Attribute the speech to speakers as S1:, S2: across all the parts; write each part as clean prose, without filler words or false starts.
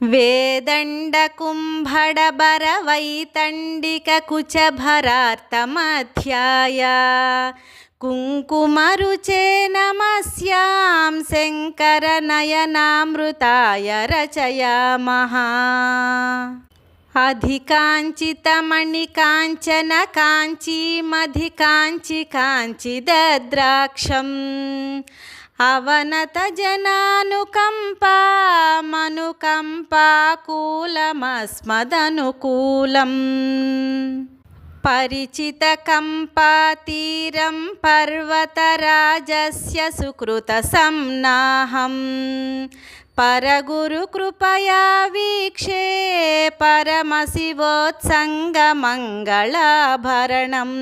S1: वेदण्डकुम्भडबरवैतण्डिककुचभरार्तमध्याय कुङ्कुमरुचे नमस्यां शङ्करनयनामृताय रचयामः। अधिकाञ्चितमणिकाञ्चन काञ्चीमधिकाञ्चि काञ्चिदद्राक्षम् अवनतजनानुकम्पामनुकम्पाकूलमस्मदनुकूलम् परिचितकम्पातीरं पर्वतराजस्य सुकृतसंनाहम् परगुरुकृपया वीक्षे परमशिवोत्सङ्गमङ्गलाभरणम्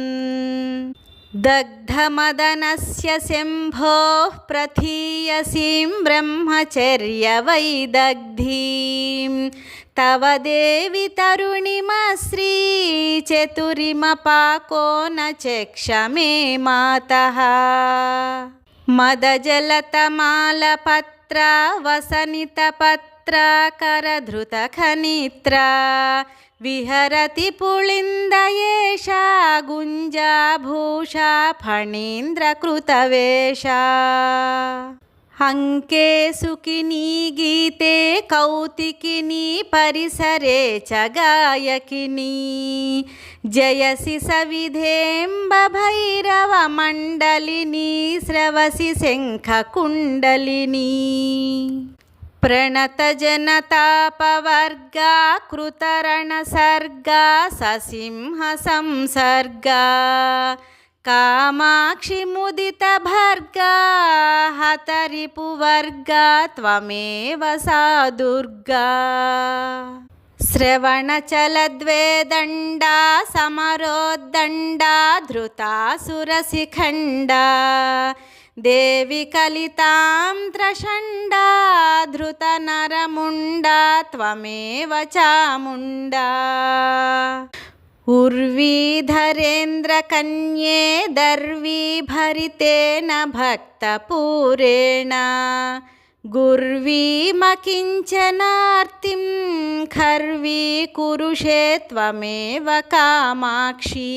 S1: दग्धमदनस्य शम्भोः प्रथीयसीं ब्रह्मचर्यवैदग्धीं तव देवि तरुणिमश्रीचतुरिमपाको न चक्ष मे मातः। मदजलतमालपत्रा वसनितपत्रा करधृतखनित्रा विहरति पुलिन्दयेषा गुञ्जाभूषा फणीन्द्रकृतवेषा। अङ्के सुखिनी गीते कौतिकिनी परिसरे च गायकिनी जयसि सविधेऽम्बभैरवमण्डलिनी स्रवसि शङ्खकुण्डलिनी। प्रणतजनतापवर्गा कृतरणसर्गा ससिंहसंसर्गा कामाक्षि मुदितभर्गा हतरिपुवर्गा त्वमेव सा दुर्गा। श्रवणचलद्वेदण्डा समरोद्दण्डा धृतासुरशिखण्डा देवी कलितां त्रषण्डा धृतनरमुण्डा त्वमेव चामुण्डा। उर्वीधरेन्द्रकन्ये दर्वीभरितेन भक्तपूरेण गुर्वीमकिञ्चनार्तिं खर्वी कुरुषे त्वमेव कामाक्षी।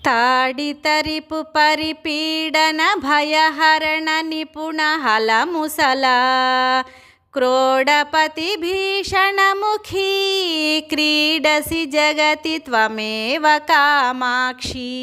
S1: ताडितरिपु परिपीडन भयहरण निपुण हलमुसला क्रोडपति भीषणमुखी क्रीडसि जगति त्वमेव कामाक्षी।